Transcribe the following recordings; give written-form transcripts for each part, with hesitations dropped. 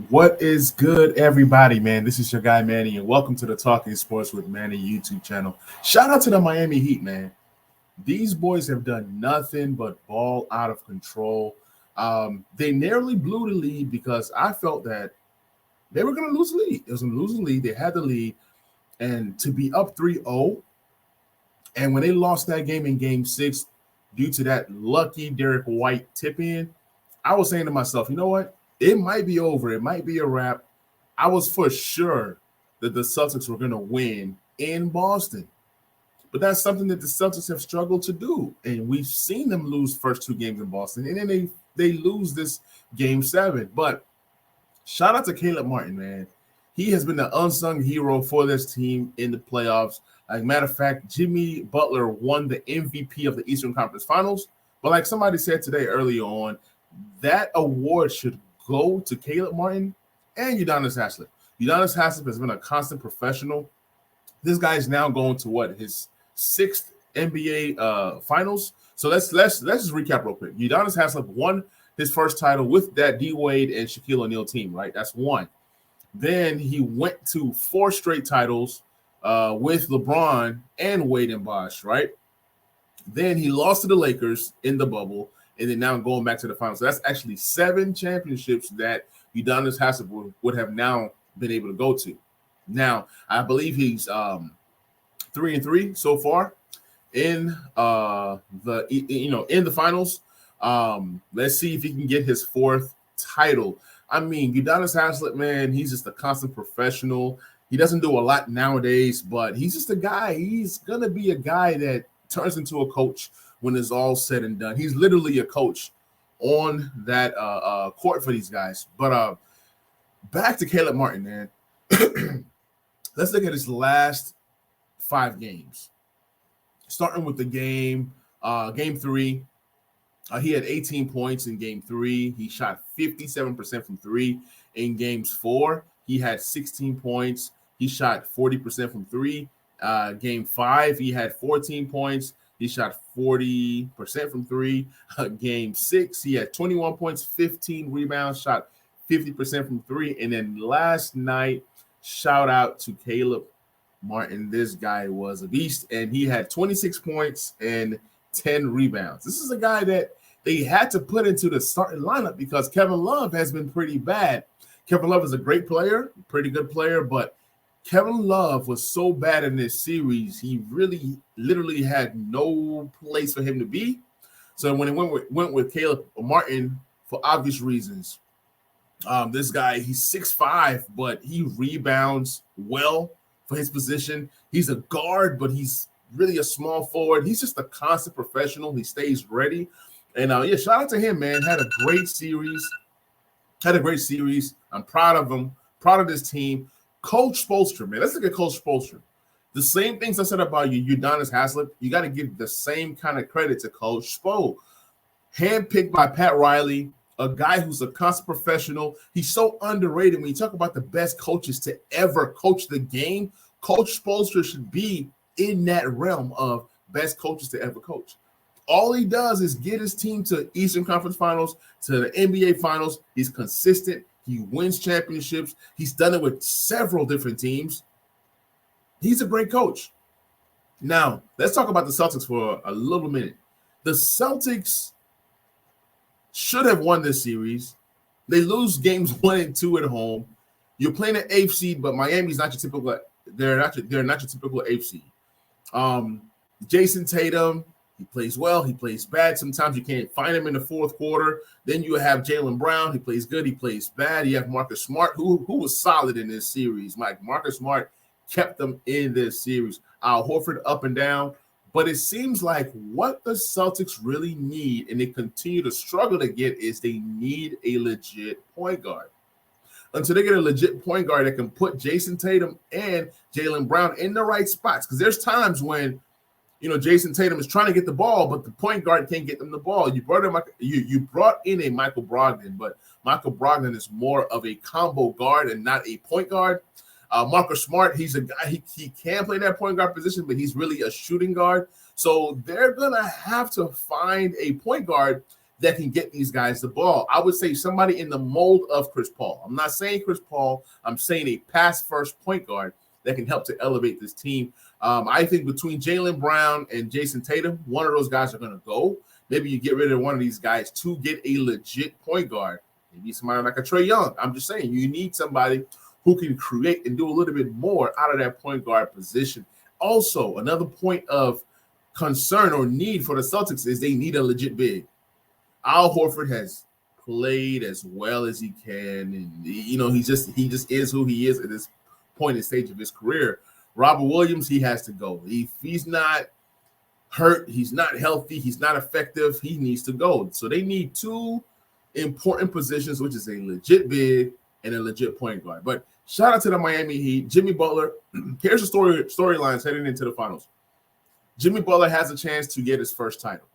What is good, everybody, man? This is your guy, Manny, and welcome to the Talking Sports with Manny YouTube channel. Shout out to the Miami Heat, man. These boys have done nothing but ball out of control. They nearly blew the lead because I felt that they were going to lose the lead. It was going to lose the lead. They had the lead, and to be up 3-0, and when they lost that game in game six due to that lucky Derek White tip in, I was saying to myself, you know what? It might be over. It might be a wrap. I was for sure that the Celtics were going to win in Boston. But that's something that the Celtics have struggled to do. And we've seen them lose first two games in Boston. And then they lose this game seven. But shout out to Caleb Martin, man. He has been the unsung hero for this team in the playoffs. Like, matter of fact, Jimmy Butler won the MVP of the Eastern Conference Finals. But like somebody said today earlier on, that award should go to Caleb Martin and Udonis Haslem. Udonis Haslem has been a constant professional. This guy is now going to his sixth NBA finals. So let's just recap real quick. Udonis Haslem won his first title with that D Wade and Shaquille O'Neal team, right? That's one. Then he went to four straight titles with LeBron and Wade and Bosh, right? Then he lost to the Lakers in the bubble, and then now going back to the finals. So that's actually 7 championships that Udonis Haslem would have now been able to go to. Now, I believe he's 3-3 so far in the finals. Let's see if he can get his 4th title. I mean, Udonis Haslem, man, he's just a constant professional. He doesn't do a lot nowadays, but he's just a guy. He's gonna be a guy that turns into a coach when it's all said and done. He's literally a coach on that court for these guys. But back to Caleb Martin, man. Let's look at his last 5 games. Starting with the game 3. He had 18 points in game 3. He shot 57% from 3. In games 4, he had 16 points. He shot 40% from 3. Game 5, he had 14 points. He shot 40% from 3. Game 6, he had 21 points, 15 rebounds, shot 50% from 3. And then last night, shout out to Caleb Martin. This guy was a beast, and he had 26 points and 10 rebounds. This is a guy that they had to put into the starting lineup because Kevin Love has been pretty bad. Kevin Love is a great player, pretty good player, but Kevin Love was so bad in this series, he really literally had no place for him to be. So when it went with Caleb Martin for obvious reasons. This guy, he's 6'5", but he rebounds well for his position. He's a guard, but he's really a small forward. He's just a constant professional. He stays ready. And shout out to him, man. Had a great series. I'm proud of him, proud of this team. Coach Spoelstra, man. Let's look at Coach Spoelstra. The same things I said about Udonis Haslem, you got to give the same kind of credit to Coach Spo. Handpicked by Pat Riley, a guy who's a constant professional. He's so underrated. When you talk about the best coaches to ever coach the game, Coach Spoelstra should be in that realm of best coaches to ever coach. All he does is get his team to Eastern Conference Finals, to the NBA Finals. He's consistent. He wins championships. He's done it with several different teams. He's a great coach. Now, let's talk about the Celtics for a little minute. The Celtics should have won this series. They lose games 1 and 2 at home. You're playing an 8th seed, but Miami's not your typical. They're not your typical 8th seed. Jason Tatum, he plays well, he plays bad. Sometimes you can't find him in the 4th quarter. Then you have Jaylen Brown. He plays good, he plays bad. You have Marcus Smart, who was solid in this series. Marcus Smart kept them in this series. Al Horford up and down. But it seems like what the Celtics really need, and they continue to struggle to get, is they need a legit point guard. Until they get a legit point guard that can put Jason Tatum and Jaylen Brown in the right spots. Because there's times when Jason Tatum is trying to get the ball, but the point guard can't get them the ball. You brought in a Michael Brogdon, but Michael Brogdon is more of a combo guard and not a point guard. Marcus Smart, he's a guy, he can play that point guard position, but he's really a shooting guard. So they're going to have to find a point guard that can get these guys the ball. I would say somebody in the mold of Chris Paul. I'm not saying Chris Paul. I'm saying a pass-first point guard that can help to elevate this team. I think between Jaylen Brown and Jason Tatum, one of those guys are going to go. Maybe you get rid of one of these guys to get a legit point guard. Maybe somebody like a Trae Young. I'm just saying you need somebody who can create and do a little bit more out of that point guard position. Also, another point of concern or need for the Celtics is they need a legit big. Al Horford has played as well as he can, and he just is who he is at this point and stage of his career. Robert Williams, he has to go. If he's not hurt, he's not healthy, he's not effective, he needs to go. So they need two important positions, which is a legit big and a legit point guard. But shout out to the Miami Heat. Jimmy Butler, here's the storylines heading into the finals. Jimmy Butler has a chance to get his first title.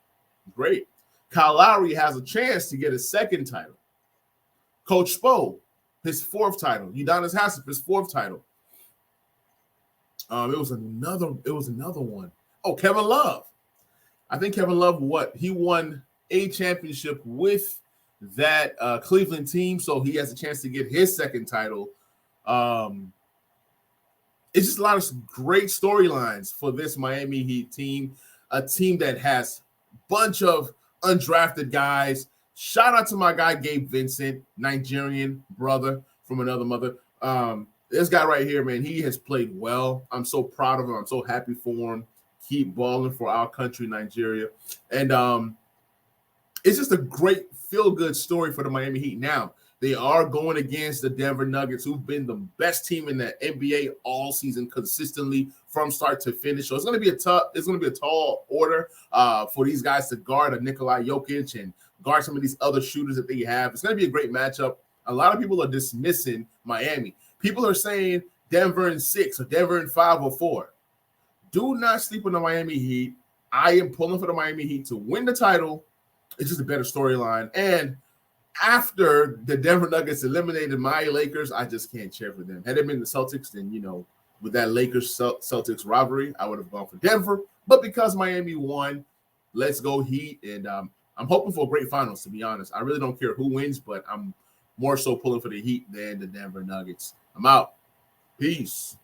Great. Kyle Lowry has a chance to get his second title. Coach Spo, his fourth title. Udonis Haslem, his fourth title. It was another one. Oh, Kevin Love. I think Kevin Love, he won a championship with that Cleveland team, so he has a chance to get his second title. It's just a lot of great storylines for this Miami Heat team, a team that has a bunch of undrafted guys. Shout out to my guy, Gabe Vincent, Nigerian brother from another mother. This guy right here, man, he has played well. I'm so proud of him. I'm so happy for him. Keep balling for our country, Nigeria. And it's just a great feel-good story for the Miami Heat. Now, they are going against the Denver Nuggets, who've been the best team in the NBA all season consistently from start to finish. So it's going to be a tall order for these guys to guard a Nikola Jokic and guard some of these other shooters that they have. It's going to be a great matchup. A lot of people are dismissing Miami. People are saying Denver in 6 or Denver in 5 or 4. Do not sleep on the Miami Heat. I am pulling for the Miami Heat to win the title. It's just a better storyline. And after the Denver Nuggets eliminated my Lakers, I just can't cheer for them. Had it been the Celtics, then, with that Lakers-Celtics rivalry, I would have gone for Denver. But because Miami won, let's go Heat. And I'm hoping for great finals, to be honest. I really don't care who wins, but I'm more so pulling for the Heat than the Denver Nuggets. I'm out. Peace.